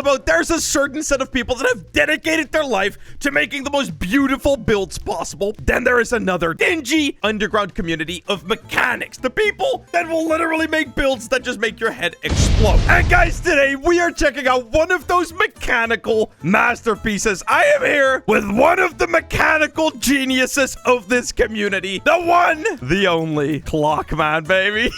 About, there's a certain set of people that have dedicated their life to making the most beautiful builds possible. Then there is another dingy underground community of mechanics, the people that will literally make builds that just make your head explode. And guys, today we are checking out one of those mechanical masterpieces. I am here with one of the mechanical geniuses of this community, the one, the only Clockman, baby.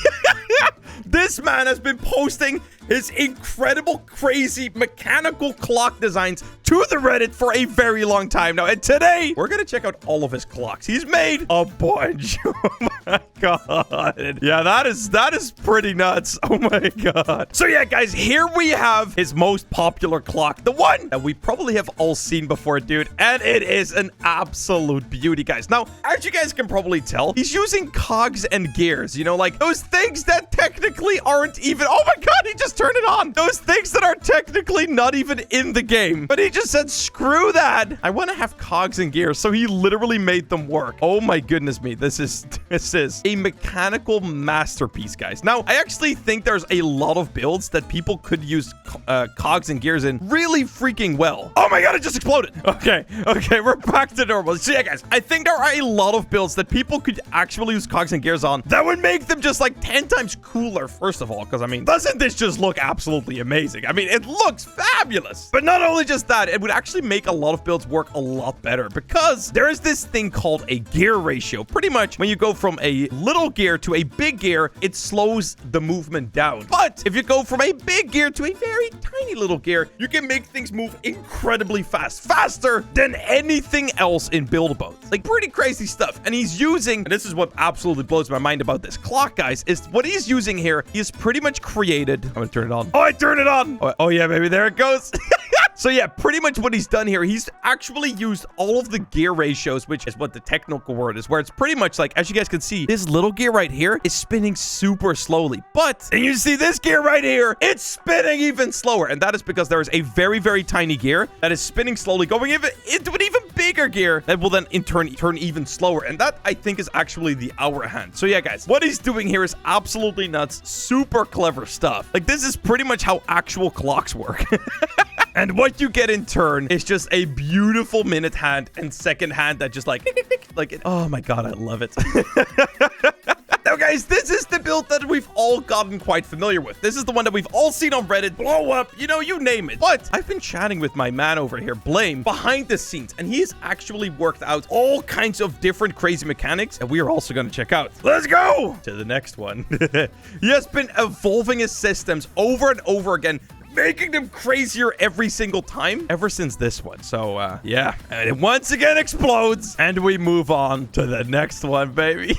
This man has been posting his incredible, crazy mechanical clock designs to the Reddit for a very long time now. And today, we're going to check out all of his clocks. He's made a bunch. Oh my god. Yeah, that is pretty nuts. Oh my god. So yeah, guys, here we have his most popular clock. The one that we probably have all seen before, dude. And it is an absolute beauty, guys. Now, as you guys can probably tell, he's using cogs and gears. You know, like those things that technically aren't even... Oh my god, he just turned it on. Those things that are technically not even in the game. But he just said, screw that. I want to have cogs and gears. So he literally made them work. Oh my goodness me. This is a mechanical masterpiece, guys. Now, I actually think there's a lot of builds that people could use cogs and gears in really freaking well. Oh my god, it just exploded. Okay, we're back to normal. So yeah, guys, I think there are a lot of builds that people could actually use cogs and gears on that would make them just like 10 times cooler, first of all, because I mean, doesn't this just look absolutely amazing? I mean, it looks fabulous. But not only just that, it would actually make a lot of builds work a lot better because there is this thing called a gear ratio. Pretty much when you go from a little gear to a big gear, it slows the movement down. But if you go from a big gear to a very tiny little gear, you can make things move incredibly fast, faster than anything else in build-a-boats. Like pretty crazy stuff. And he's using, and this is what absolutely blows my mind about this clock, guys, is what he's using here. He has pretty much created, I'm gonna turn it on. Oh, I turned it on. Oh yeah, baby, there it goes. So yeah, pretty much what he's done here, he's actually used all of the gear ratios, which is what the technical word is, where it's pretty much like, as you guys can see, this little gear right here is spinning super slowly. But, and you see this gear right here, it's spinning even slower. And that is because there is a very, very tiny gear that is spinning slowly, going into an even bigger gear that will then in turn turn even slower. And that, I think, is actually the hour hand. So yeah, guys, what he's doing here is absolutely nuts. Super clever stuff. Like, this is pretty much how actual clocks work. And what you get in turn is just a beautiful minute hand and second hand that just like it. Oh my god, I love it. Now, guys, this is the build that we've all gotten quite familiar with. This is the one that we've all seen on Reddit blow up, you know, you name it. But I've been chatting with my man over here, Blame, behind the scenes, and he's actually worked out all kinds of different crazy mechanics that we are also going to check out. Let's go to the next one. He has been evolving his systems over and over again, making them crazier every single time ever since this one. So, yeah. And it once again explodes, and we move on to the next one, baby.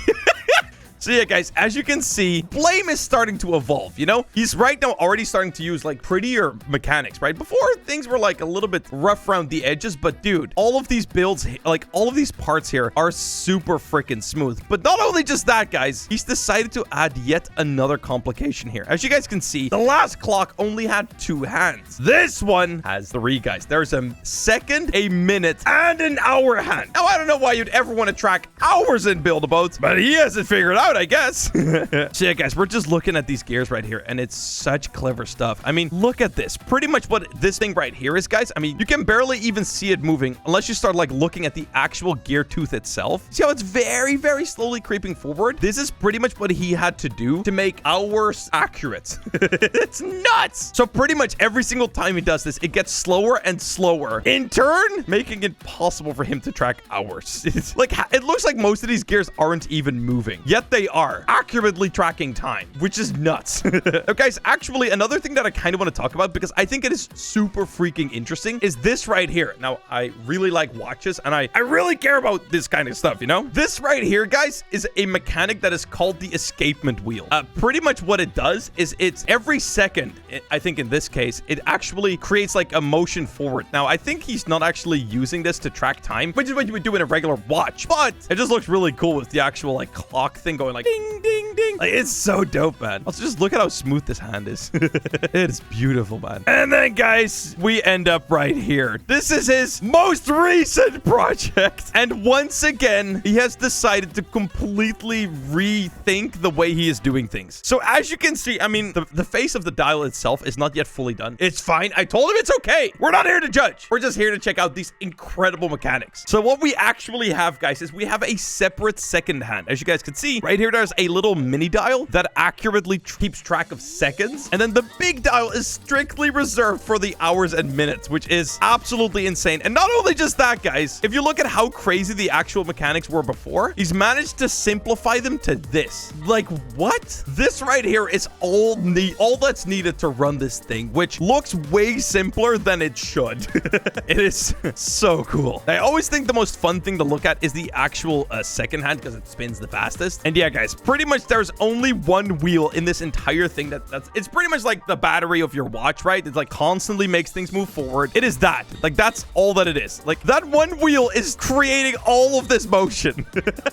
So yeah, guys, as you can see, Blame is starting to evolve, you know? He's right now already starting to use, like, prettier mechanics, right? Before, things were, like, a little bit rough around the edges, but, dude, all of these builds, like, all of these parts here are super freaking smooth. But not only just that, guys, he's decided to add yet another complication here. As you guys can see, the last clock only had 2 hands. This one has 3, guys. There's a second, a minute, and an hour hand. Now, I don't know why you'd ever want to track hours in Build-A-Boats, but he has it figured out, I guess. So yeah, guys, we're just looking at these gears right here, and it's such clever stuff. I mean, look at this. Pretty much what this thing right here is, guys. I mean, you can barely even see it moving unless you start like looking at the actual gear tooth itself. See how it's very, very slowly creeping forward? This is pretty much what he had to do to make hours accurate. It's nuts. So pretty much every single time he does this, it gets slower and slower, in turn making it possible for him to track hours. It's like, it looks like most of these gears aren't even moving, yet they are accurately tracking time, which is nuts. Now, guys, actually, another thing that I kind of want to talk about, because I think it is super freaking interesting, is this right here. Now, I really like watches, and I really care about this kind of stuff, you know? This right here, guys, is a mechanic that is called the escapement wheel. Pretty much what it does is it's every second, I think in this case, it actually creates like a motion forward. Now, I think he's not actually using this to track time, which is what you would do in a regular watch, but it just looks really cool with the actual like clock thing going going like ding, ding, ding. Like, it's so dope, man. Also, just look at how smooth this hand is. It is beautiful, man. And then, guys, we end up right here. This is his most recent project. And once again, he has decided to completely rethink the way he is doing things. So as you can see, I mean, the face of the dial itself is not yet fully done. It's fine. I told him it's okay. We're not here to judge. We're just here to check out these incredible mechanics. So what we actually have, guys, is we have a separate second hand. As you guys can see, right here, there's a little mini dial that accurately keeps track of seconds. And then the big dial is strictly reserved for the hours and minutes, which is absolutely insane. And not only just that, guys, if you look at how crazy the actual mechanics were before, he's managed to simplify them to this. Like, what? This right here is all that's needed to run this thing, which looks way simpler than it should. It is so cool. I always think the most fun thing to look at is the actual second hand because it spins the fastest. And yeah, guys, pretty much there's only one wheel in this entire thing it's pretty much like the battery of your watch, right? It's like constantly makes things move forward. It is that. Like, that's all that it is. Like, that one wheel is creating all of this motion.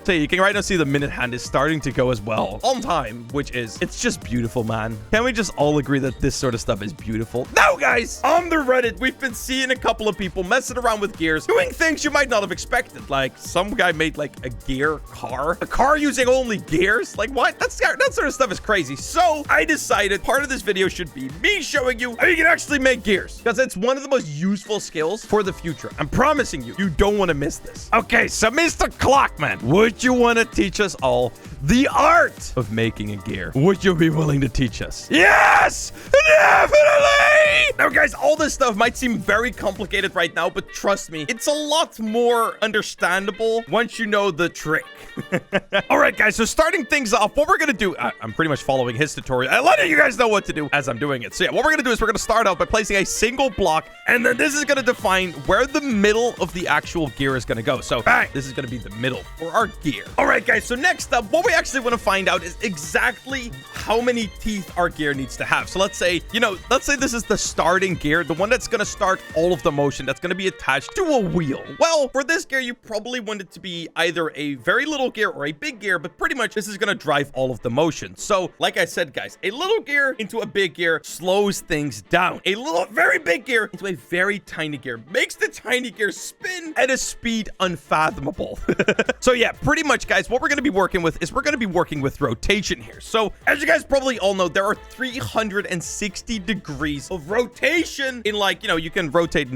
So you can right now see the minute hand is starting to go as well on time, which is, it's just beautiful, man. Can we just all agree that this sort of stuff is beautiful? Now, guys, on the Reddit, we've been seeing a couple of people messing around with gears, doing things you might not have expected. Like, some guy made like a gear car, a car using only gears. Like, what? That sort of stuff is crazy. So I decided part of this video should be me showing you how you can actually make gears, because it's one of the most useful skills for the future. I'm promising you, you don't want to miss this. Okay, so Mr. Clockman, would you want to teach us all the art of making a gear? Would you be willing to teach us? Yes, definitely. Now, guys, all this stuff might seem very complicated right now, but trust me, it's a lot more understandable once you know the trick. All right, guys, so starting things off, what we're gonna do, I'm pretty much following his tutorial. I'm letting you guys know what to do as I'm doing it. So yeah, what we're gonna do is we're gonna start out by placing a single block, and then this is gonna define where the middle of the actual gear is gonna go. So bang, this is gonna be the middle for our gear. All right, guys, so next up, what we actually want to find out is exactly how many teeth our gear needs to have. So let's say, let's say this is the starting gear, the one that's gonna start all of the motion, that's gonna be attached to a wheel. Well, for this gear, you probably want it to be either a very little gear or a big gear, but pretty much this is gonna drive all of the motion. So like I said, guys, a little gear into a big gear slows things down. A little very big gear into a very tiny gear makes the tiny gear spin at a speed unfathomable. So yeah, pretty much, guys, what we're gonna be working with is we're gonna be working with rotation here. So as you guys probably all know, there are 360 degrees of rotation in, like, you can rotate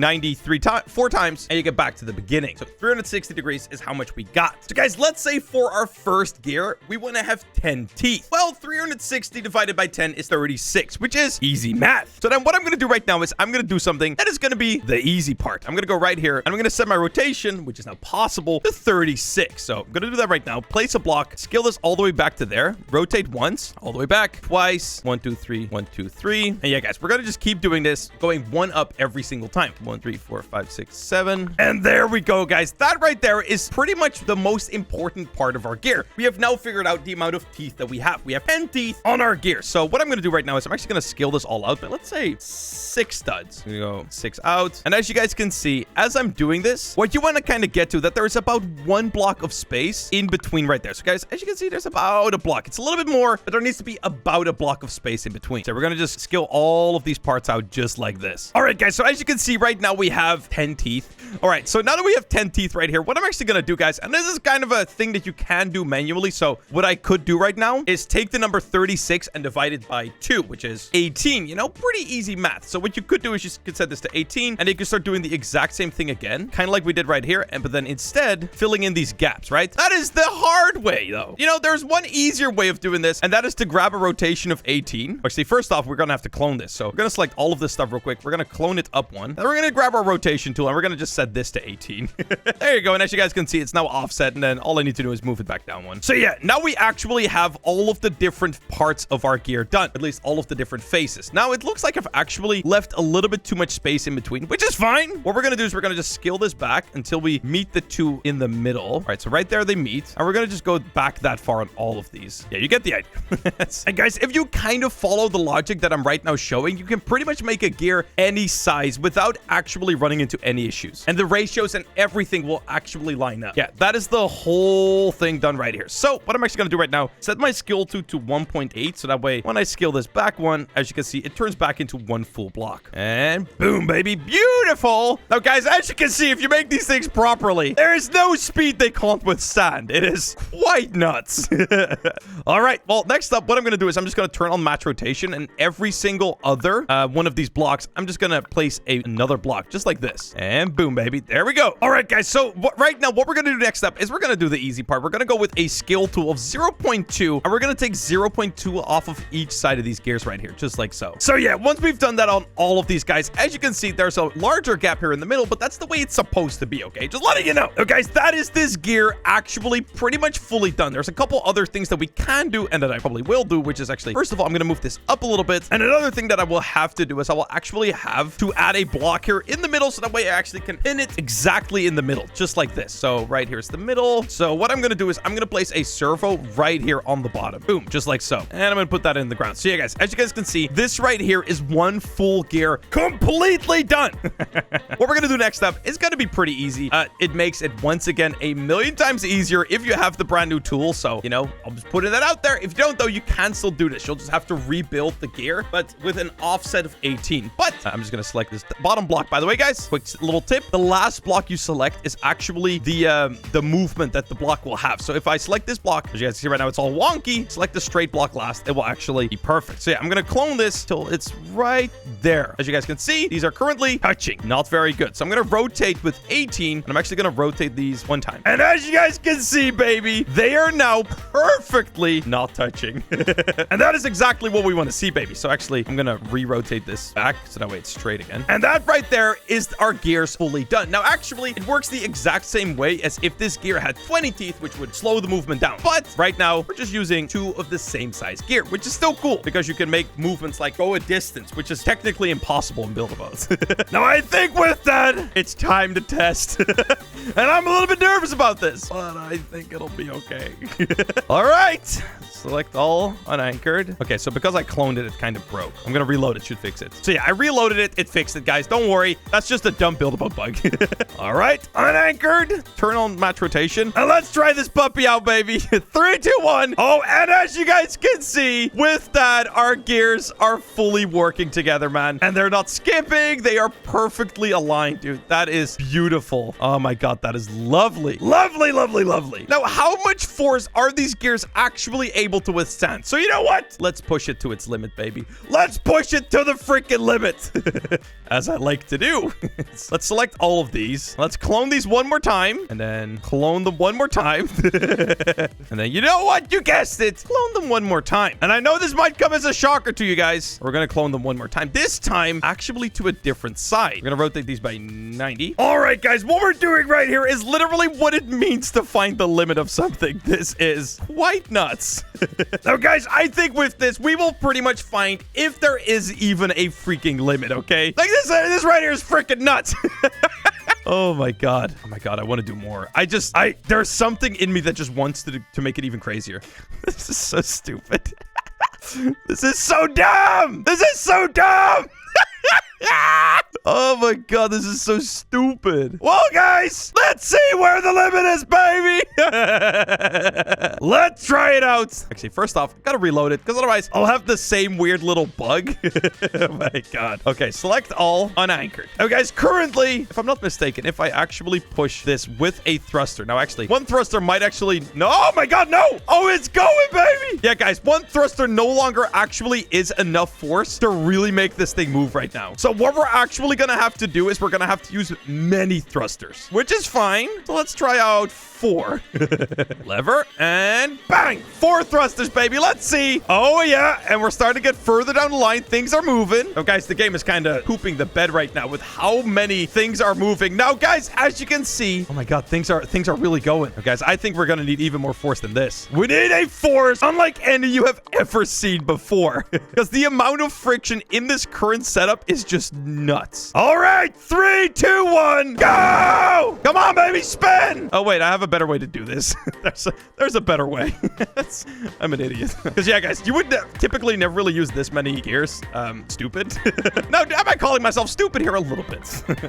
4 times and you get back to the beginning. So 360 degrees is how much we got. So guys, let's say for our first gear, we want to have 10 teeth. Well, 360 divided by 10 is 36, which is easy math. So then what I'm going to do right now is I'm going to do something that is going to be the easy part. I'm going to go right here and I'm going to set my rotation, which is now possible, to 36. So I'm going to do that right now. Place a block, scale this all the way back to there, rotate once, all the way back, twice, 1, 2, 3, 1, 2, 3. And yeah, guys, we're going to just keep doing this, going one up every single time. 1, 3, 4, 5, 6, 7. And there we go, guys. That right there is pretty much the most important part of our gear. We have now figured out the amount of teeth that we have. We have 10 teeth on our gear. So what I'm going to do right now is I'm actually going to scale this all out, but let's say 6 studs. We go 6 out. And as you guys can see, as I'm doing this, what you want to kind of get to, that there is about 1 block of space in between right there. So guys, as you can see, there's about a block. It's a little bit more, but there needs to be about a block of space in between. So we're going to just scale all of these parts out just like this. All right, guys. So as you can see right now, we have 10 teeth. All right. So now that we have 10 teeth right here, what I'm actually going to do, guys, and this is kind of a thing that you can do manually. So what I could do right now is take the number 36 and divide it by 2, which is 18. Pretty easy math. So what you could do is you could set this to 18 and you can start doing the exact same thing again, kind of like we did right here. But then instead filling in these gaps, right? That is the hard way though. There's one easier way of doing this, and that is to grab a rotation of 18. Actually, first off, we're going to have to clone this. So we're going to select all of this stuff real quick. We're going to clone it up 1. Then we're going to grab our rotation tool and we're going to just set this to 18. There you go. And as you guys can see, it's now offset. And then all I need to do is move it back down 1. So yeah, now we actually have all of the different parts of our gear done, at least all of the different faces. Now it looks like I've actually left a little bit too much space in between, which is fine. What we're going to do is we're going to just scale this back until we meet the 2 in the middle. All right, so right there they meet, and we're going to just go back that that far on all of these. Yeah, you get the idea. And guys, if you kind of follow the logic that I'm right now showing, you can pretty much make a gear any size without actually running into any issues. And the ratios and everything will actually line up. Yeah, that is the whole thing done right here. So what I'm actually going to do right now, set my skill to 1.8. So that way, when I scale this back one, as you can see, it turns back into one full block. And boom, baby. Beautiful. Now, guys, as you can see, if you make these things properly, there is no speed they can't withstand. It is quite nuts. All right. Well, next up, what I'm going to do is I'm just going to turn on match rotation, and every single other one of these blocks, I'm just going to place another block just like this. And boom, baby. There we go. All right, guys. So right now, what we're going to do next up is we're going to do the easy part. We're going to go with a scale tool of 0.2, and we're going to take 0.2 off of each side of these gears right here, just like so. So yeah, once we've done that on all of these guys, as you can see, there's a larger gap here in the middle, but that's the way it's supposed to be, okay? Just letting you know. So guys, that is this gear actually pretty much fully done. There's a couple other things that we can do and that I probably will do, which is actually, first of all, I'm going to move this up a little bit. And another thing that I will have to do is I will actually have to add a block here in the middle, so that way I actually can pin it exactly in the middle, just like this. So right here's the middle. So what I'm going to do is I'm going to place a servo right here on the bottom. Boom, just like so. And I'm going to put that in the ground. So yeah, guys, as you guys can see, this right here is one full gear completely done. What we're going to do next up is going to be pretty easy. It makes it once again a million times easier if you have the brand new tool. So, you know, I'm just putting that out there. If you don't, though, you can still do this. You'll just have to rebuild the gear, but with an offset of 18. But I'm just going to select this bottom block. By the way, guys, quick little tip. The last block you select is actually the movement that the block will have. So if I select this block, as you guys see right now, it's all wonky. Select the straight block last. It will actually be perfect. So yeah, I'm going to clone this till it's right there. As you guys can see, these are currently touching. Not very good. So I'm going to rotate with 18, and I'm actually going to rotate these one time. And as you guys can see, baby, they are now perfectly not touching. And that is exactly what we want to see, baby. So actually, I'm going to re-rotate this back so that way it's straight again. And that right there is our gears fully done. Now, actually, it works the exact same way as if this gear had 20 teeth, which would slow the movement down. But right now, we're just using two of the same size gear, which is still cool because you can make movements like go a distance, which is technically impossible in build-a-boats. Now, I think with that, it's time to test. And I'm a little bit nervous about this, but I think it'll be okay. All right. Select all unanchored. Okay, so because I cloned it, it kind of broke. I'm going to reload it. Should fix it. So yeah, I reloaded it. It fixed it, guys. Don't worry. That's just a dumb build-a-boat bug. All right. Unanchored. Turn on match rotation. And let's try this puppy out, baby. 3, 2, 1. Oh, and as you guys can see, with that, our gears are fully working together, man. And they're not skipping. They are perfectly aligned, dude. That is beautiful. Oh my God, that is lovely. Lovely, lovely, lovely. Now, how much force are these gears actually able to withstand? So you know what? Let's push it to its limit, baby. Let's push it to the freaking limit. As I like to do. Let's select all of these. Let's clone these one more time. And then clone them one more time. And then you know what? You guessed it. Clone them one more time. And I know this might come as a shocker to you guys. We're going to clone them one more time. This time, actually to a different side. We're going to rotate these by 90. All right, guys. What we're doing right here is literally what it means to find the limit of something. This is quite nuts. Now, guys, I think with this, we will pretty much find if there is even a freaking limit, okay? Like this right here is freaking nuts. Oh my God. Oh my God. I want to do more. There's something in me that just wants to make it even crazier. This is so stupid. This is so dumb. This is so dumb. Oh my God, this is so stupid. Well, guys, let's see where the limit is, baby. Let's try it out. Actually, first off, gotta reload it because otherwise I'll have the same weird little bug. Oh my God. Okay, select all unanchored. Now, guys, currently, if I'm not mistaken, if I actually push this with a thruster. Now, actually, one thruster might actually... No, oh my God, no. Oh, it's going, baby. Yeah, guys, one thruster no longer actually is enough force to really make this thing move right now. So what we're actually gonna have to do is we're gonna have to use many thrusters, which is fine. So let's try out 4. Lever and bang, 4 thrusters, baby. Let's see. Oh yeah, and we're starting to get further down the line. Things are moving. Oh, guys, the game is kind of pooping the bed right now with how many things are moving. Now, guys, as you can see, oh my God, things are really going. Oh, guys, I think we're gonna need even more force than this. We need a force unlike any you have ever seen before, because the amount of friction in this current setup is just nuts. All right. right, 3, 2, 1, go! Come on, baby, spin! Oh, wait, I have a better way to do this. There's a better way. I'm an idiot. Because, yeah, guys, you would typically never really use this many gears. Stupid. No, am I calling myself stupid here a little bit?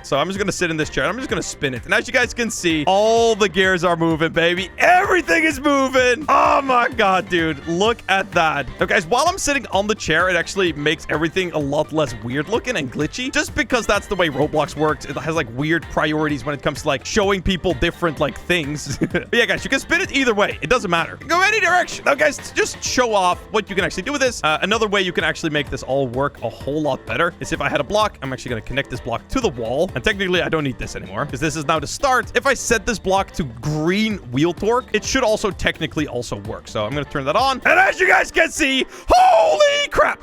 So I'm just going to sit in this chair, and I'm just going to spin it. And as you guys can see, all the gears are moving, baby. Everything is moving. Oh, my God, dude. Look at that. Now, guys, while I'm sitting on the chair, it actually makes everything a lot less weird looking and glitchy. Just because that's the way Roblox works. It has, like, weird priorities when it comes to, like, showing people different, like, things. But yeah, guys, you can spin it either way. It doesn't matter. Go any direction. Now, guys, to just show off what you can actually do with this, another way you can actually make this all work a whole lot better is if I had a block, I'm actually going to connect this block to the wall. And technically, I don't need this anymore because this is now the start. If I set this block to green wheel torque, it should also technically also work. So I'm going to turn that on. And as you guys can see, holy crap.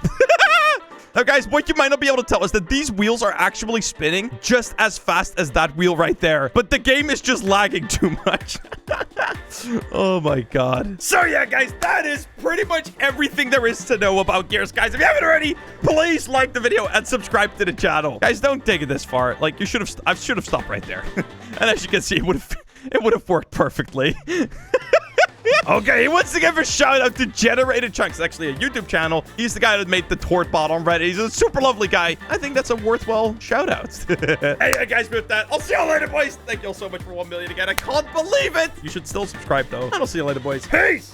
Now, guys, what you might not be able to tell is that these wheels are actually spinning just as fast as that wheel right there. But the game is just lagging too much. Oh, my God. So, yeah, guys, that is pretty much everything there is to know about gears. Guys, if you haven't already, please like the video and subscribe to the channel. Guys, don't take it this far. Like, I should have stopped right there. And as you can see, it would have worked perfectly. Okay, once again, for shout out to Generated Chunks, actually a YouTube channel. He's the guy that made the tort bot on Reddit. He's a super lovely guy. I think that's a worthwhile shout out. Hey, guys, with that, I'll see you later, boys. Thank you all so much for 1 million again. I can't believe it. You should still subscribe, though. And I'll see you later, boys. Peace.